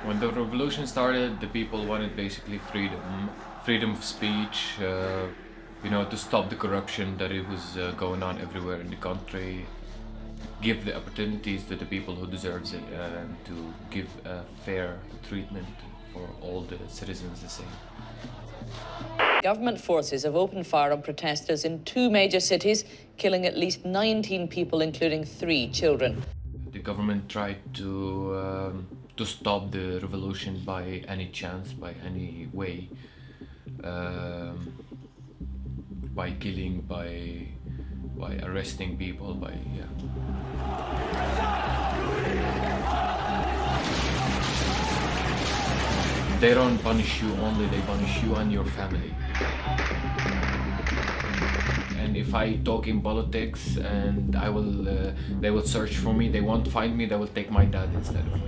When the revolution started, the people wanted basically freedom of speech, to stop the corruption that it was going on everywhere in the country, give the opportunities to the people who deserves it, and to give a fair treatment for all the citizens the same. Government forces have opened fire on protesters in 2 major cities, killing at least 19 people, including 3 children. The government tried to stop the revolution by any chance, by any way, by killing, by arresting people, They don't punish you only, they punish you and your family. And if I talk in politics and they will search for me, they won't find me, they will take my dad instead of me.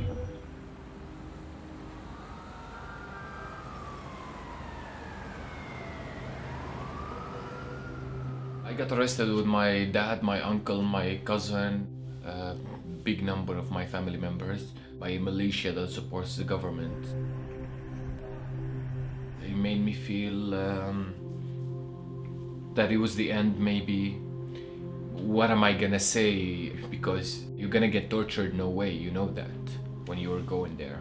I got arrested with my dad, my uncle, my cousin, a big number of my family members by a militia that supports the government. It made me feel that it was the end, maybe. What am I gonna say? Because you're gonna get tortured, no way, you know that, when you were going there.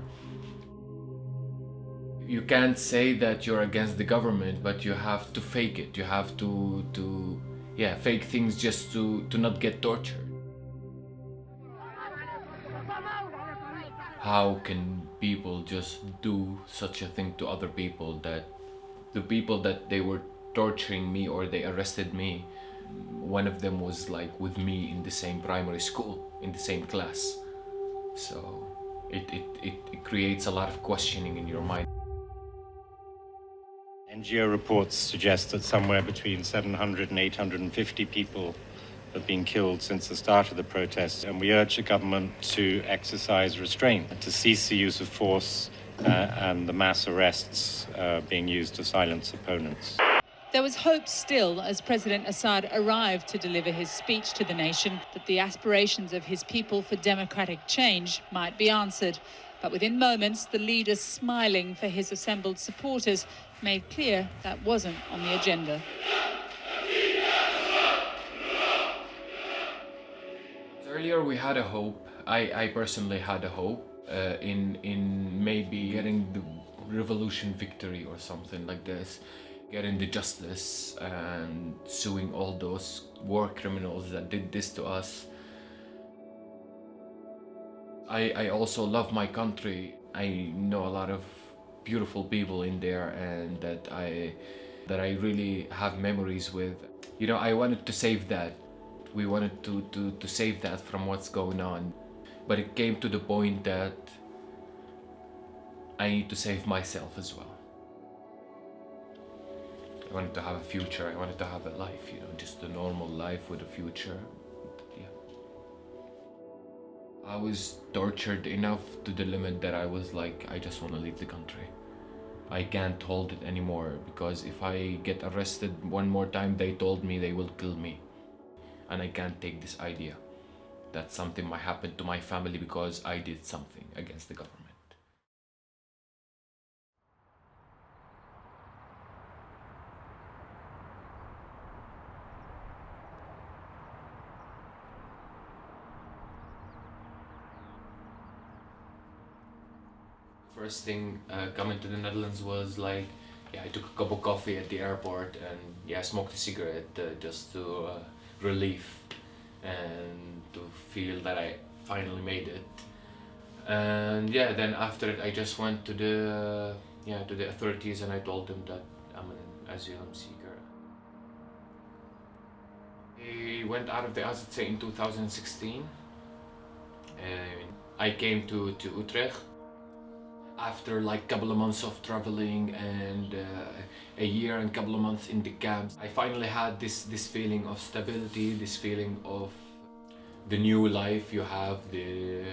You can't say that you're against the government, but you have to fake it. You have to fake things just to not get tortured. How can people just do such a thing to other people, that the people that they were torturing me or they arrested me, one of them was like with me in the same primary school, in the same class. So it creates a lot of questioning in your mind. NGO reports suggest that somewhere between 700 and 850 people have been killed since the start of the protests, and we urge the government to exercise restraint, to cease the use of force and the mass arrests being used to silence opponents. There was hope still as President Assad arrived to deliver his speech to the nation that the aspirations of his people for democratic change might be answered. But within moments, the leader, smiling for his assembled supporters, made clear that wasn't on the agenda. Earlier we had a hope, I personally had a hope in maybe getting the revolution victory or something like this, getting the justice and suing all those war criminals that did this to us. I also love my country. I know a lot of beautiful people in there, and that I really have memories with. I wanted to save that. We wanted to save that from what's going on. But it came to the point that I need to save myself as well. I wanted to have a future, I wanted to have a life, just a normal life with a future. Yeah. I was tortured enough to the limit that I was like, I just want to leave the country. I can't hold it anymore, because if I get arrested one more time, they told me they will kill me. And I can't take this idea that something might happen to my family because I did something against the government. First thing coming to the Netherlands was like, I took a cup of coffee at the airport and I smoked a cigarette just to relief and to feel that I finally made it. And then after it I just went to the authorities and I told them that I'm an asylum seeker. I went out of the AZC in 2016 and I came to Utrecht. After like a couple of months of traveling and a year and a couple of months in the camps, I finally had this feeling of stability, this feeling of the new life you have, the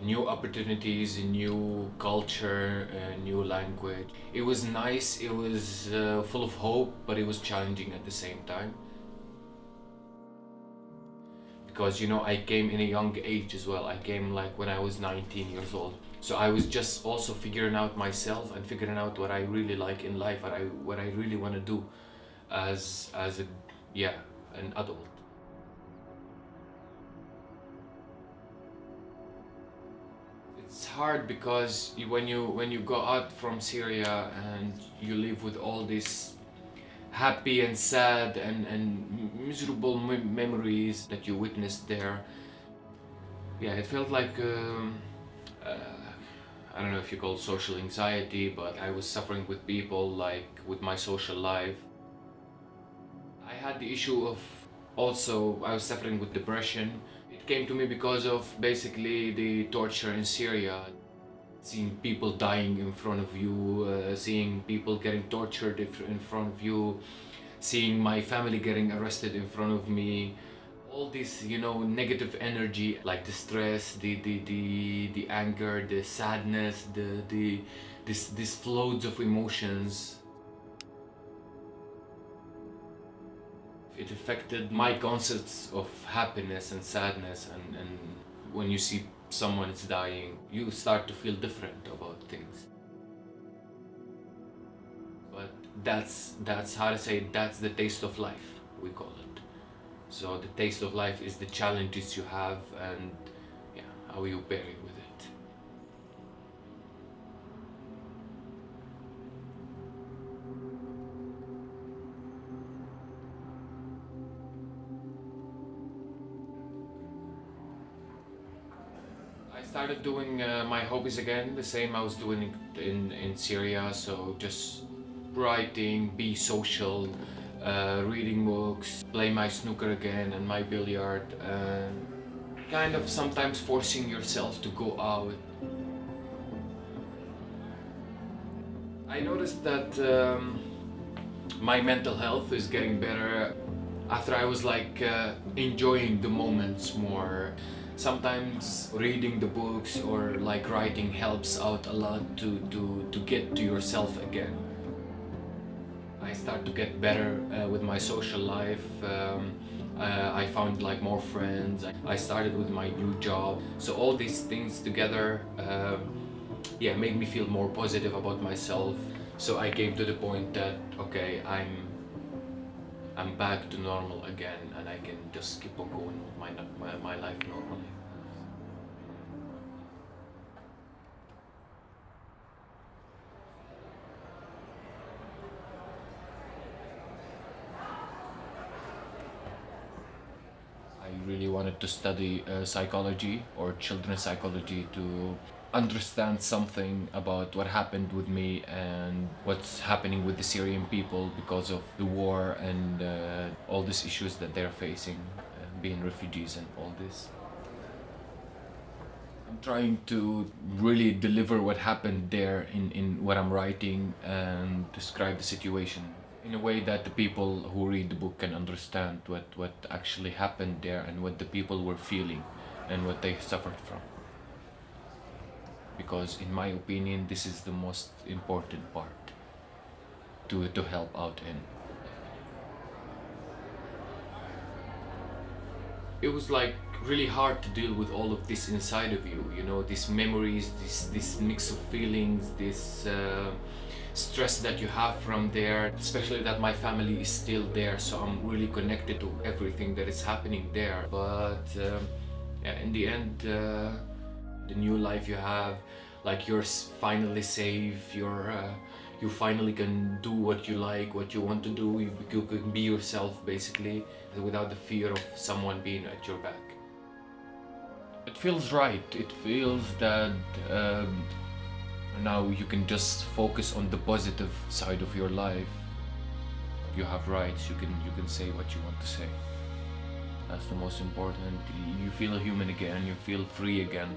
new opportunities, a new culture, a new language. It was nice, it was full of hope, but it was challenging at the same time. because I came in a young age as well. I came like when I was 19 years old, so I was just also figuring out myself and figuring out what I really like in life, what I really want to do as an adult. It's hard because when you go out from Syria and you live with all these happy and sad and miserable memories that you witnessed there. Yeah, it felt like I don't know if you call it social anxiety, but I was suffering with people, like with my social life. I had the issue of also I was suffering with depression. It came to me because of basically the torture in Syria. Seeing people dying in front of you, seeing people getting tortured in front of you, seeing my family getting arrested in front of me, all this negative energy, like the stress, the anger, the sadness, these floats of emotions. It affected my concepts of happiness and sadness, and when you see someone is dying, you start to feel different about things. But that's how to say it, that's the taste of life, we call it. So the taste of life is the challenges you have and how you bear it with it. I started doing my hobbies again, the same I was doing in Syria, so just writing, be social, reading books, play my snooker again and my billiard, and kind of sometimes forcing yourself to go out. I noticed that my mental health is getting better after I was enjoying the moments more. Sometimes reading the books or writing helps out a lot to get to yourself again. I start to get better with my social life. I found more friends. I started with my new job. So all these things together made me feel more positive about myself. So I came to the point that okay, I'm back to normal again, and I can just keep on going with my life normally. I really wanted to study psychology or children's psychology to understand something about what happened with me and what's happening with the Syrian people because of the war and all these issues that they're facing, being refugees and all this. I'm trying to really deliver what happened there in what I'm writing and describe the situation in a way that the people who read the book can understand what actually happened there and what the people were feeling and what they suffered from. Because in my opinion, this is the most important part to help out in. It was really hard to deal with all of this inside of you, these memories, this mix of feelings, this stress that you have from there, especially that my family is still there, so I'm really connected to everything that is happening there. But in the end, the new life you have, you're finally safe, you finally can do what you like, what you want to do, you can be yourself basically without the fear of someone being at your back. It feels right. It feels that now you can just focus on the positive side of your life. You have rights, you can say what you want to say. That's the most important. You feel human again, you feel free again.